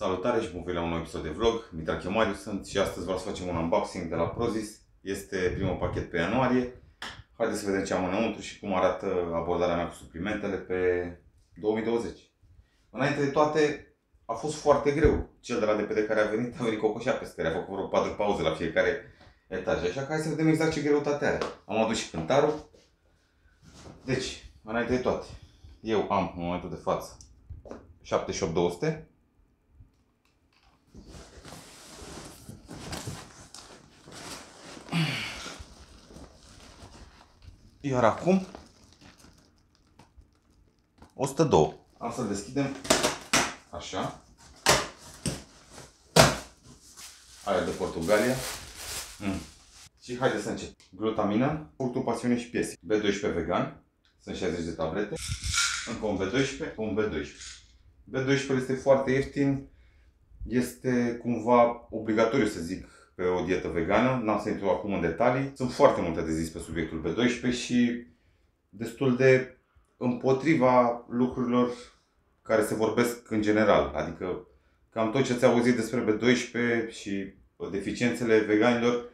Salutare și bun venit la un nou episod de vlog. Mitrache Mariu sunt și astăzi vreau să facem un unboxing de la Prozis. Este primul pachet pe ianuarie. Haideți să vedem ce am înăuntru și cum arată abordarea mea cu suplimentele pe 2020. Înainte de toate, a fost foarte greu. Cel de la DPD care a venit cocoșat peste care a făcut vreo 4 pauze la fiecare etaj. Așa că hai să vedem exact ce greutate are. Am adus și cântarul. Deci, înainte de toate, eu am în momentul de față 78200. Iar acum 102. Am să-l deschidem așa. Aia de Portugalia. Și haideți să încep. Glutamină, fructul pasiune și piese. B12 vegan. Sunt 60 de tablete. Încă un B12, un B12. B12 este foarte ieftin. Este cumva obligatoriu, să zic, pe o dietă vegană. N-am să intru acum în detalii. Sunt foarte multe de zis pe subiectul B12 și destul de împotriva lucrurilor care se vorbesc în general. Adică cam tot ce ți-ai auzit despre B12 și deficiențele veganilor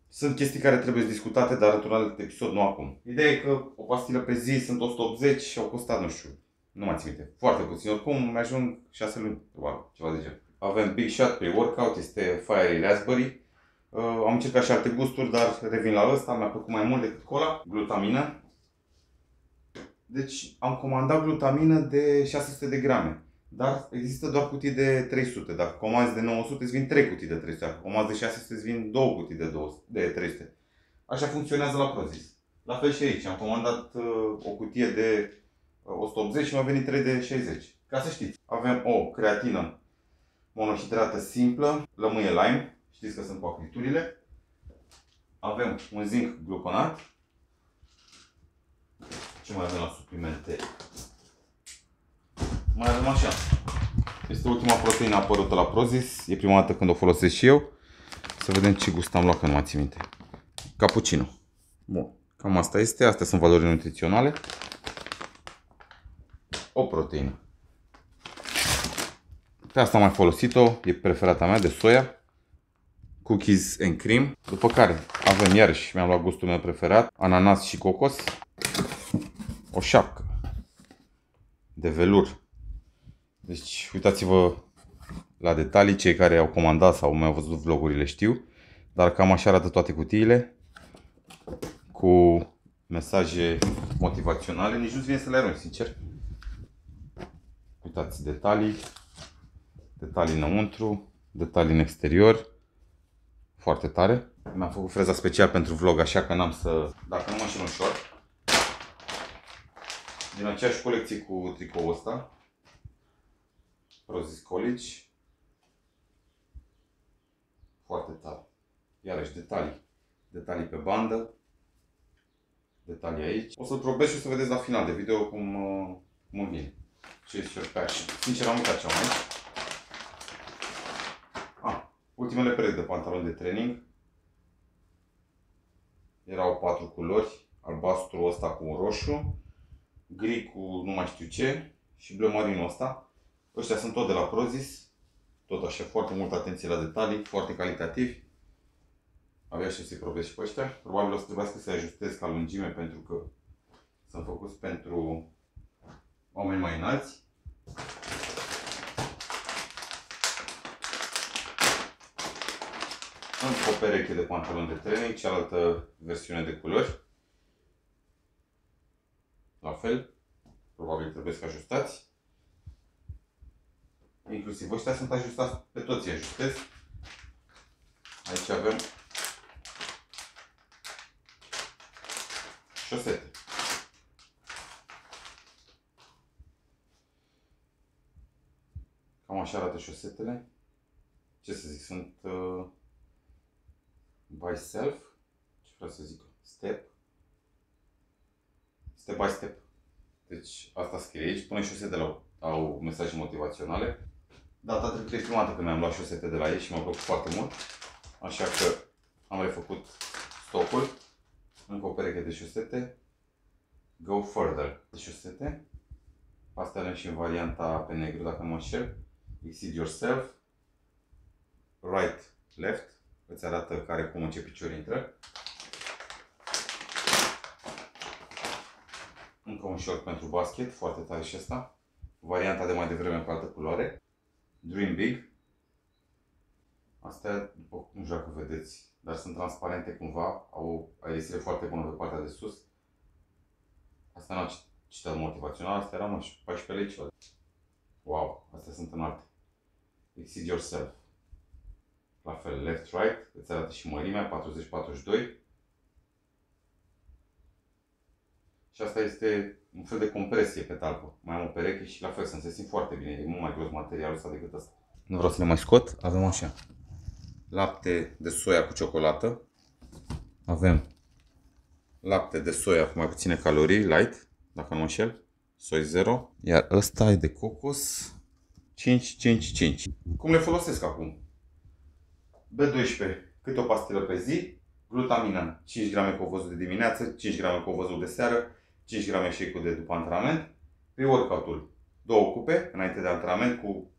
sunt chestii care trebuie discutate, dar într-un alt episod, nu acum. Ideea e că o pastilă pe zi sunt 180 și au costat, nu știu, nu mai țin minte, foarte puțin. Oricum mi-ajung 6 luni, probabil, ceva de genul. Avem Big Shot Pre-Workout, este Fiery Raspberry. Am încercat și alte gusturi, dar revin la ăsta, mi-a plăcut mai mult decât cola. Glutamină. Deci am comandat glutamină de 600 de grame. Dar există doar cutii de 300. Dacă comanzi de 900 îți vin 3 cutii de 300. Dacă comanzi de 600 îți vin 2 cutii de 300. Așa funcționează la Prozis. La fel și aici. Am comandat o cutie de 180 și mi-au venit 3 de 60. Ca să știți. Avem o creatină monohidrată simplă, lămâie lime. Știți că sunt cu acriturile. Avem un zinc gluconat. Ce mai avem la suplimente? Mai avem așa. Este ultima proteină apărută la Prozis. E prima dată când o folosesc și eu. Să vedem ce gust am luat, că nu mai țin minte. Cappuccino. Bun. Cam asta este. Astea sunt valorile nutriționale. O proteină. Pe asta am mai folosit-o. E preferata mea, de soia. Cookies and cream. După care avem iarăși, mi-am luat gustul meu preferat, ananas și cocos. O șapcă de velur. Deci uitați-vă la detalii, cei care au comandat sau mai au văzut vlogurile știu. Dar cam așa arată toate cutiile. Cu mesaje motivaționale. Nici nu-ți vine să le arunci, sincer. Uitați detalii. Detalii înăuntru. Detalii în exterior. Foarte tare. Mi-am făcut freza special pentru vlog, așa că n-am să... Dacă nu mă înșel ușor. Din aceeași colecție cu tricoul ăsta. Prozis College. Foarte tare. Iarăși detalii. Detalii pe bandă. Detalii aici. O să-l probez și o să vedeți la final de video cum îmi vine. Chase your passion. Sincer am uitat ce am aici. Ultimele perechi de pantaloni de training. Erau 4 culori. Albastru ăsta cu un roșu. Gri cu nu mai știu ce. Și bleu marinul ăsta. Ăștia sunt tot de la Prozis. Tot așa, foarte multă atenție la detalii. Foarte calitativi. Abia aștept să-i probez și pe ăștia. Probabil o să trebuiască să-i ajustez ca lungime, pentru că sunt făcuți pentru oameni mai înalți. Încă o pereche de pantaloni de training, cealaltă versiune de culori. La fel, probabil trebuie să ajustați. Inclusiv ăștia sunt ajustați, pe toți îi ajustez. Aici avem șosete. Cam așa arată șosetele. Ce să zic, sunt by self, ce vreau să zic, step by step. Deci asta scrie aici, până șosetele au mesaje motivaționale. Data trecută e prima dată când mi-am luat șosete de la ei și m-au plăcut foarte mult. Așa că am refăcut stocul. Încă o pereche de șosete. Go Further de șosete. Astea avem și în varianta pe negru, dacă nu mă înșel. Exceed Yourself. Right, Left. Îți arată care, cum, în ce picior intră. Încă un short pentru basket, foarte tare și ăsta. Varianta de mai devreme cu altă culoare. Dream Big. Astea, după, nu știu dacă vedeți, dar sunt transparente cumva. Au o ieșire foarte bună pe partea de sus. Asta nu au citat motivațional, astea erau 14 lei ceva. Wow, astea sunt înalte. Exceed Yourself. La fel, Left, Right. Îți arată și mărimea, 40-42. Și asta este un fel de compresie pe talpă. Mai am o pereche și la fel se simt foarte bine. E mult mai gros materialul ăsta decât ăsta. Nu vreau să le mai scot. Avem așa. Lapte de soia cu ciocolată. Avem lapte de soia cu mai puține calorii, light, dacă nu mă înșel. Soi 0. Iar ăsta e de cocos 5-5-5. Cum le folosesc acum? B12, câte o pastilă pe zi. Glutamină, 5 grame cu ovăzul de dimineață, 5 grame cu ovăzul de seară, 5 grame shake-ul de după antrenament. Pre-workout-ul, 2 cupe înainte de antrenament cu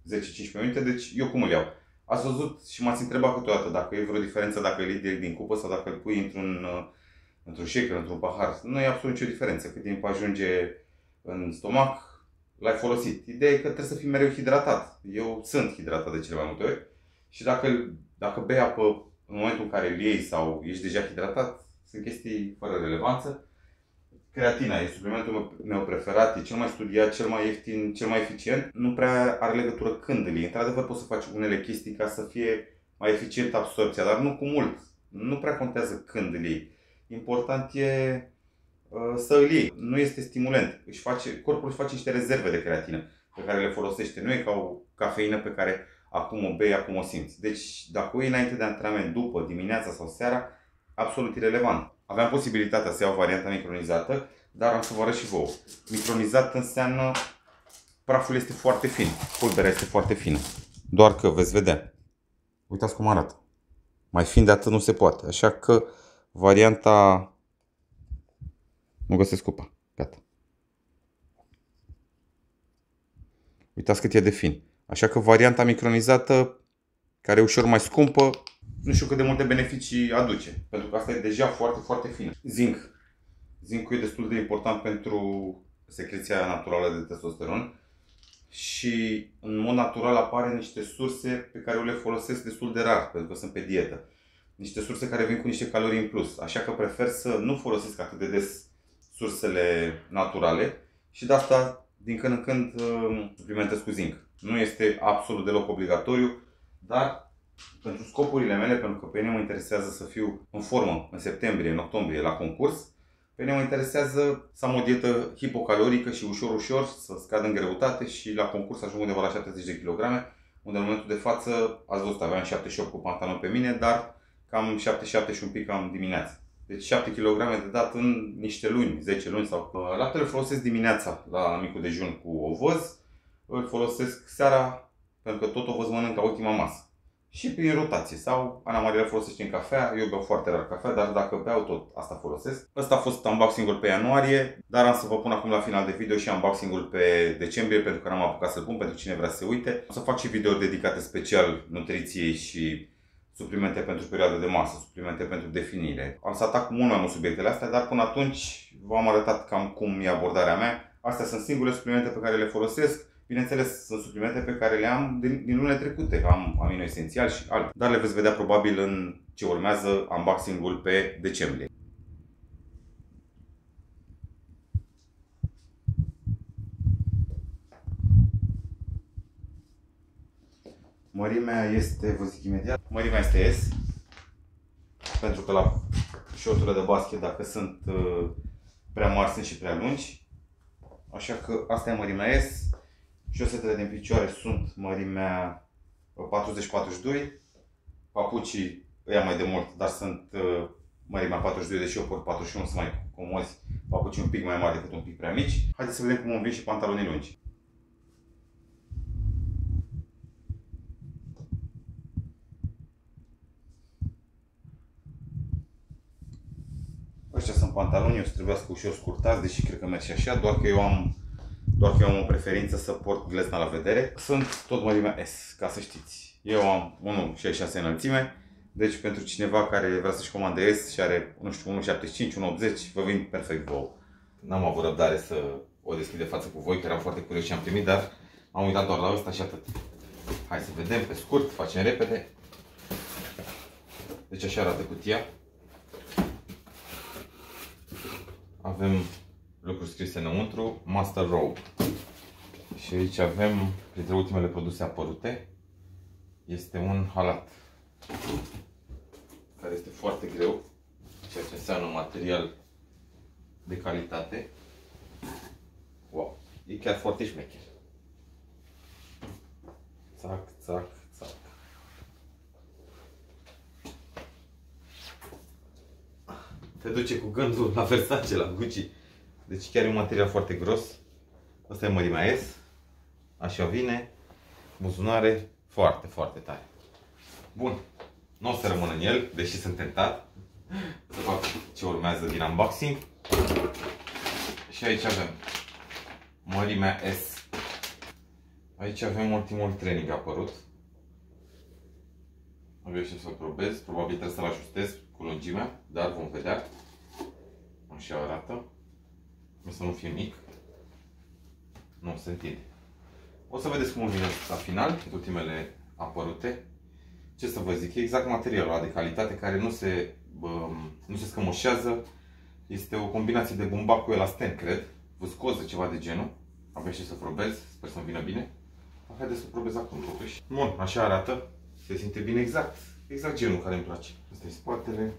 10-15 minute, deci eu cum îl iau? Ați văzut și m-ați întrebat câteodată dacă e vreo diferență dacă îl iei direct din cupă sau dacă îl pui într-un shaker, într-un pahar. Nu e absolut nicio diferență. Cât timp ajunge în stomac, l-ai folosit. Ideea e că trebuie să fii mereu hidratat. Eu sunt hidratat de cele mai multe ori. Și dacă bei apă în momentul în care îl iei sau ești deja hidratat, sunt chestii fără relevanță. Creatina e suplimentul meu preferat, e cel mai studiat, cel mai ieftin, cel mai eficient. Nu prea are legătură când îl iei. Într-adevăr poți să faci unele chestii ca să fie mai eficient absorbția, dar nu cu mult. Nu prea contează când îl iei. Important e să îl iei. Nu este stimulent. Corpul își face niște rezerve de creatină pe care le folosește. Nu e ca o cafeină pe care acum o bei, acum o simți. Deci dacă o iei înainte de antrenament, după, dimineața sau seara, absolut irelevant. Aveam posibilitatea să iau varianta micronizată, dar am să vă arăt și vouă. Micronizat înseamnă praful este foarte fin, pulberea este foarte fină. Doar că veți vedea. Uitați cum arată. Mai fin de atât nu se poate. Așa că varianta... Nu găsesc cupa. Gata. Uitați cât e de fin. Așa că varianta micronizată, care e ușor mai scumpă, nu știu cât de multe beneficii aduce. Pentru că asta e deja foarte, foarte fină. Zinc. Zincul e destul de important pentru secreția naturală de testosteron. Și în mod natural apare niște surse pe care eu le folosesc destul de rar, pentru că sunt pe dietă. Niște surse care vin cu niște calorii în plus. Așa că prefer să nu folosesc atât de des sursele naturale și de asta din când în când suplimentez cu zinc. Nu este absolut deloc obligatoriu, dar pentru scopurile mele, pentru că pe mine mă interesează să fiu în formă în septembrie, în octombrie la concurs, pe mine mă interesează să am o dietă hipocalorică și ușor să scad în greutate și la concurs ajung undeva la 70 de kg, unde în momentul de față, ați văzut, aveam 78 cu pantaloni pe mine, dar cam 77 și un pic cam dimineața. Deci 7 kg de dat în niște luni, 10 luni sau... Laptele îl folosesc dimineața la micul dejun cu ovăz, îl folosesc seara pentru că tot ovăz mănânc ca ultima masă. Și prin rotație. Sau Ana Maria îl folosește în cafea, eu beau foarte rar cafea, dar dacă beau tot asta folosesc. Ăsta a fost unboxing-ul pe ianuarie, dar am să vă pun acum la final de video și unboxing-ul pe decembrie, pentru că n-am apucat să-l pun, pentru cine vrea să se uite. O să fac și videouri dedicate special nutriției și suplimente pentru perioada de masă, suplimente pentru definire. Am să atac mult mai mult subiectele astea, dar până atunci v-am arătat cam cum e abordarea mea. Astea sunt singurele suplimente pe care le folosesc. Bineînțeles, sunt suplimente pe care le am din lunile trecute. Am amino esențial și altele. Dar le veți vedea probabil în ce urmează unboxing-ul pe decembrie. Mărimea este, vă zic imediat, mărimea este S. Pentru că la shorturile de basket, dacă sunt prea mari, sunt și prea lungi. Așa că asta e mărimea S. Șosetele din picioare sunt mărimea 40-42. Papucii ăia mai de mult, dar sunt mărimea 42, deși eu port 41, sunt mai comozi. Papucii un pic mai mari decât un pic prea mici. Haideți să vedem cum îmi vin și pantalonii lungi. Ăștia sunt pantaloni, o să trebuiască ușor scurtați, deși cred că merg și așa, doar că eu am doar că eu am o preferință să port glezna la vedere. Sunt tot mărimea S, ca să știți. Eu am 1,66 înălțime, deci pentru cineva care vrea să-și comande S și are, nu știu, 1,75, 1,80, vă vin perfect vouă. N-am avut răbdare să o deschid de față cu voi, că eram foarte curios ce am primit, dar am uitat doar la ăsta și atât. Hai să vedem pe scurt, facem repede. Deci așa arată cutia. Avem lucruri scrise înăuntru, Master Robe. Și aici avem, printre ultimele produse apărute, este un halat care este foarte greu, ceea ce înseamnă un material de calitate. Wow, e chiar foarte șmecher. Țac, țac, țac. Te duce cu gândul la Versace, la Gucci. Deci chiar e un material foarte gros. Asta e mărimea S. Așa vine. Buzunare foarte, foarte tare. Bun. Nu o să rămân în el, deși sunt tentat să fac ce urmează din unboxing. Și aici avem mărimea S. Aici avem ultimul training apărut. Abia și să-l probez. Probabil trebuie să-l ajustez cu lungimea, dar vom vedea. Așa arată. Să nu fie mic. Nu, se întinde. O să vedeți cum vine la final, ultimele apărute. Ce să vă zic, e exact materialul ăla de calitate care nu se scămoșează. Este o combinație de bumbac cu elastin, cred. Viscoză, ceva de genul. Abia și să probez, sper să-mi vină bine. Haideți să probez acum, totuși. Bun, așa arată. Se simte bine exact. Exact genul care îmi place. Asta e spatele.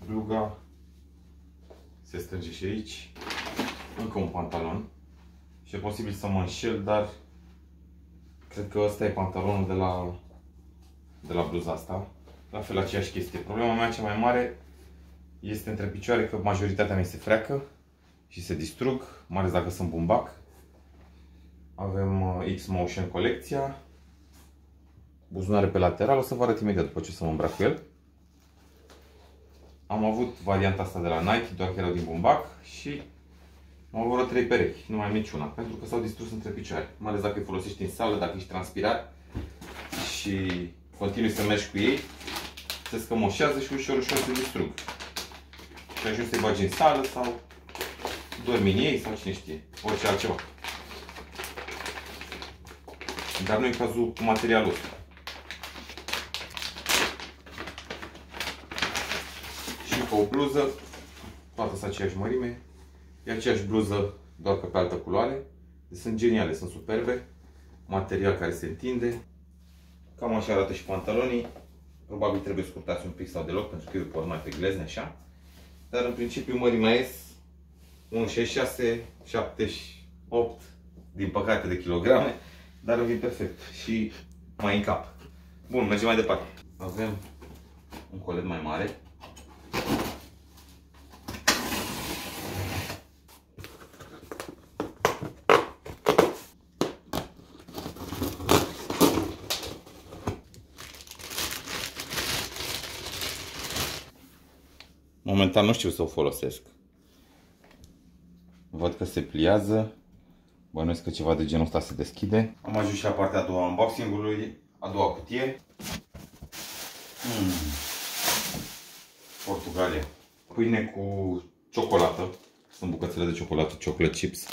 Bluga. Se strânge și aici. Încă un pantalon. Și e posibil să mă înșel, dar cred că ăsta e pantalonul de la bluza asta. La fel aceeași chestie. Problema mea cea mai mare este între picioare, că majoritatea mi se freacă și se distrug, mai ales dacă sunt bumbac. Avem X-Motion colecția. Buzunare pe lateral, o să vă arăt imediat după ce să mă îmbrac cu el. Am avut varianta asta de la Nike, doar că erau din bumbac și am avut vreo 3 perechi, nu mai am niciuna, pentru că s-au distrus între picioare. Mai ales dacă îi folosești în sală, dacă ești transpirat și continui să mergi cu ei, se scămoșează și ușor, ușor se distrug. Și ajungi să-i bagi în sală sau dormi în ei sau cine știe, orice altceva. Dar nu e cazul cu materialul ăsta. Și cu o bluză, toată sunt aceeași mărime, e aceeași bluză, doar că pe altă culoare. Deci sunt geniale, sunt superbe, material care se întinde. Cam așa arată și pantalonii. Probabil trebuie scurtați un pic sau deloc, pentru că eu port mai pe glezne așa. Dar în principiu mărimea S, 1,66, 78, din păcate de kilograme, dar îmi vin perfect și mai în cap. Bun, mergem mai departe. Avem un colet mai mare. Momentan nu știu să o folosesc. Văd că se pliază. Bănuiesc că ceva de genul ăsta se deschide. Am ajuns și la partea a doua a unboxing-ului, a doua cutie. Portugalia. Pâine cu ciocolată. Sunt bucățele de ciocolată, chocolate chips.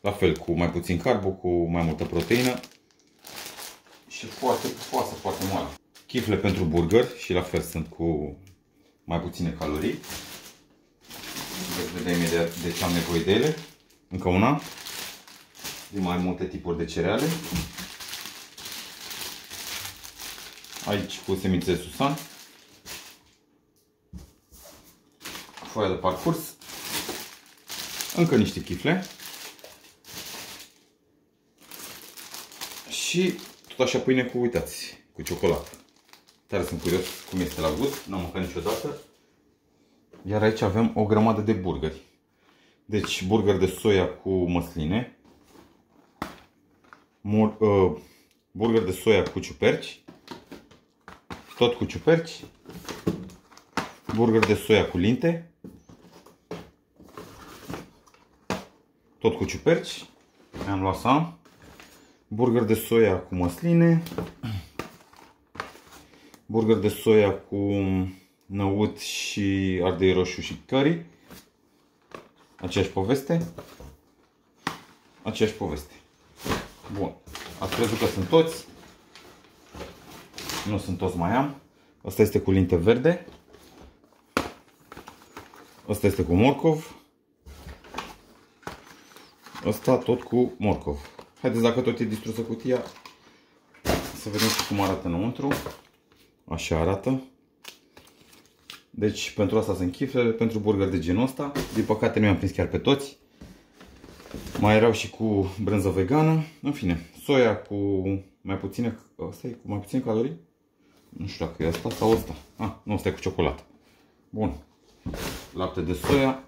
La fel, cu mai puțin carbo, cu mai multă proteină. Și foarte pufoasă, foarte moale. Chifle pentru burger și la fel sunt cu mai puține calorii. Veți vedea imediat de ce am nevoie de ele. Încă una. Din mai multe tipuri de cereale. Aici cu semințe de susan. Foaia de parcurs. Încă niște chifle. Și tot așa pâine cu, uitați, cu ciocolată. Tare sunt curios cum este la gust, n-am mâncat niciodată. Iar aici avem o grămadă de burgeri. Deci burger de soia cu măsline. Burger de soia cu ciuperci. Tot cu ciuperci. Burger de soia cu linte. Tot cu ciuperci. Mi-am luat asta. Burger de soia cu măsline. Burger de soia cu năut și ardei roșu și curry. Aceeași poveste. Aceeași poveste. Bun. Ați crezut că sunt toți. Nu sunt toți, mai am. Asta este cu linte verde. Asta este cu morcov. Asta tot cu morcov. Haideți, dacă tot e distrusă cutia, să vedem și cum arată înăuntru. Așa arată. Deci pentru asta sunt chiflele, pentru burger de genul ăsta. Din păcate nu i-am prins chiar pe toți. Mai erau și cu brânză vegană. În fine, soia cu mai puține, asta e cu mai puține calorii? Nu știu dacă e asta sau asta. Ah, nu, asta e cu ciocolată. Bun. Lapte de soia.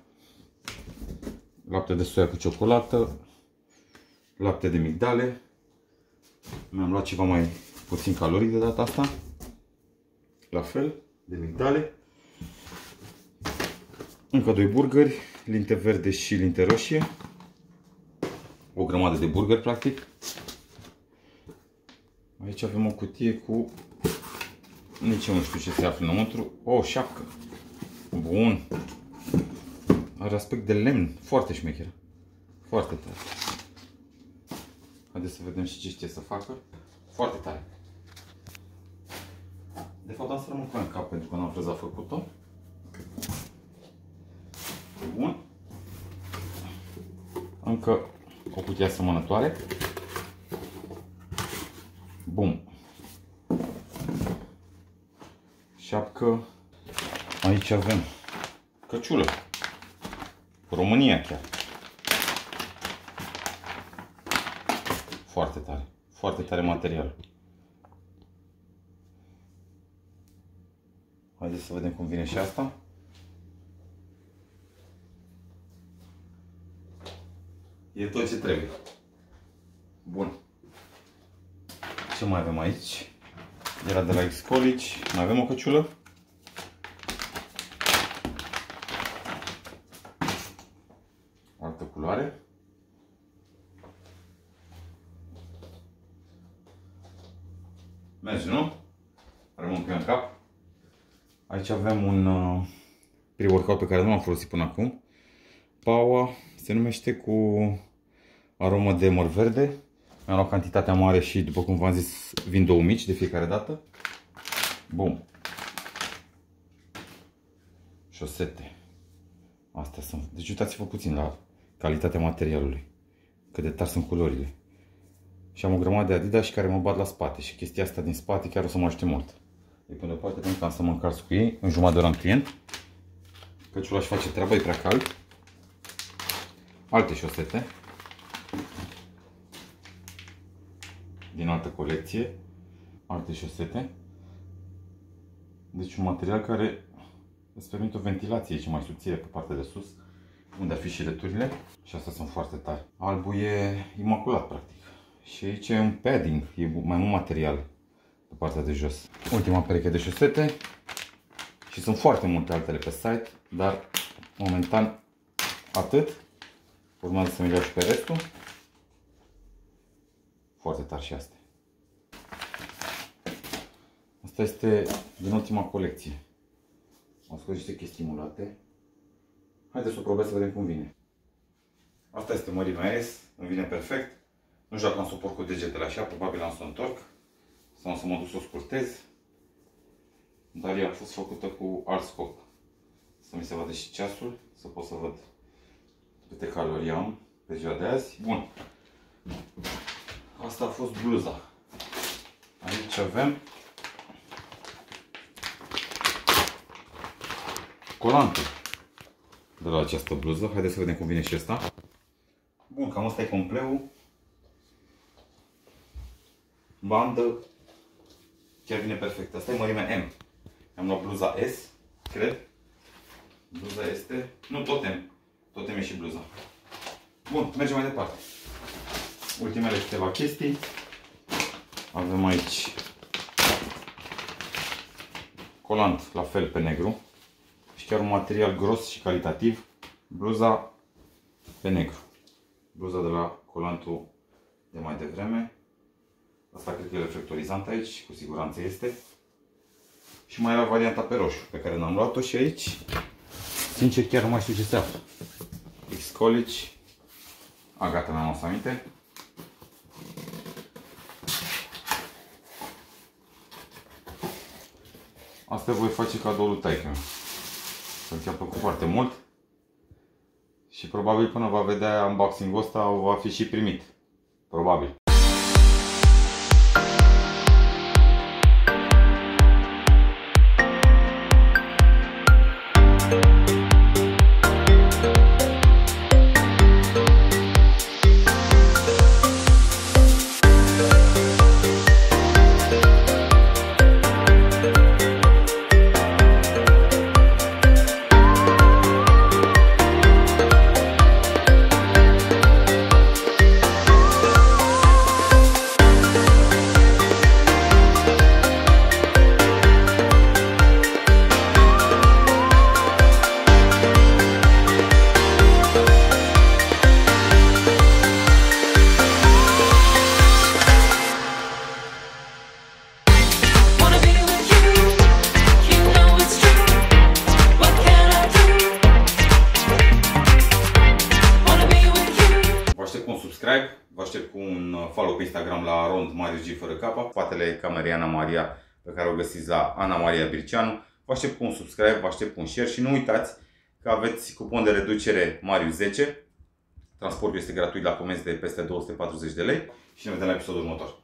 Lapte de soia cu ciocolată. Lapte de migdale. Mi-am luat ceva mai puțin calorii de data asta. La fel, de migdale. Încă 2 burgeri, linte verde și linte roșie. O grămadă de burgeri, practic. Aici avem o cutie cu... Nici eu nu știu ce se află înăuntru. O șapcă. Bun. Are aspect de lemn. Foarte șmecher. Foarte tare. Haideți să vedem și ce știe să facă. Foarte tare. De fapt am să rămân cu în cap pentru că n-am freza făcut-o. Bun. Încă o cutie asemănătoare. Bun. Șapcă. Aici avem căciulă. România chiar. Foarte tare. Foarte tare material. Haideți să vedem cum vine și asta. E tot ce trebuie. Bun. Ce mai avem aici? Era de la Xcolici. Mai avem o căciulă. Altă culoare. Merge, nu? Rămân în cap. Aici avem un pre-workout pe care nu l-am folosit până acum. Paua. Se numește cu aromă de măr verde. Mi-am luat cantitatea mare și, după cum v-am zis, vin 2 mici de fiecare dată. Bun. Șosete. Astea sunt. Deci uitați-vă puțin la calitatea materialului. Cât de tari sunt culorile. Și am o grămadă de Adidas care mă bat la spate. Și chestia asta din spate chiar o să mă ajute mult. E pe de-o parte pentru că am să mă încarc cu ei. În jumătate de oră am client. Căciula își face treaba, e prea cald. Alte șosete. Din altă colecție. Alte șosete. Deci un material care îți permite o ventilație aici mai subțire pe partea de sus, unde ar fi și returile. Și astea sunt foarte tari. Albul e imaculat, practic. Și aici e un padding, e mai mult material pe partea de jos. Ultima pereche de șosete. Și sunt foarte multe altele pe site, dar momentan atât. Urmează să-mi iau și pe restul. Foarte tari și astea. Asta este din ultima colecție. Am scos niște chestii mulate. Haideți să o probez să vedem cum vine. Asta este mărimea S, îmi vine perfect. Nu știu dacă am să o porc cu degetele așa, probabil am să o întorc. Sau am să mă duc să o scurtez. Dar ea a fost făcută cu alt scop. Să mi se vadă și ceasul, să pot să văd câte calorii am pe ziua de azi. Bun. Asta a fost bluza. Aici avem colantul de la această bluză. Haideți să vedem cum vine și asta. Bun, cam asta e completul. Bandă. Chiar vine perfect. Asta e mărimea M. Am luat bluza S, cred. Bluza este... Nu, tot M. Tot M e și bluza. Bun, mergem mai departe. Ultimele câteva chestii. Avem aici colant, la fel pe negru. Și chiar un material gros și calitativ. Bluza pe negru. Bluza de la colantul de mai devreme. Asta cred că e reflectorizant aici, cu siguranță este. Și mai era varianta pe roșu, pe care n-am luat-o și aici, sincer, chiar nu mai știu ce se află. Xcolici. A, gata, mi-am adus aminte. Asta voi face cadoul lui taică-miu. Că i-a plăcut foarte mult. Și probabil până va vedea unboxing-ul ăsta, va fi și primit. Probabil. Vă aștept cu un follow pe Instagram la Rond Marius G fără capa. Spatele camerei Ana Maria, pe care o găsiți la Ana Maria Birceanu. Vă aștept cu un subscribe, vă aștept cu un share și nu uitați că aveți cupon de reducere Marius 10. Transportul este gratuit la comenzi de peste 240 de lei și ne vedem la episodul următor.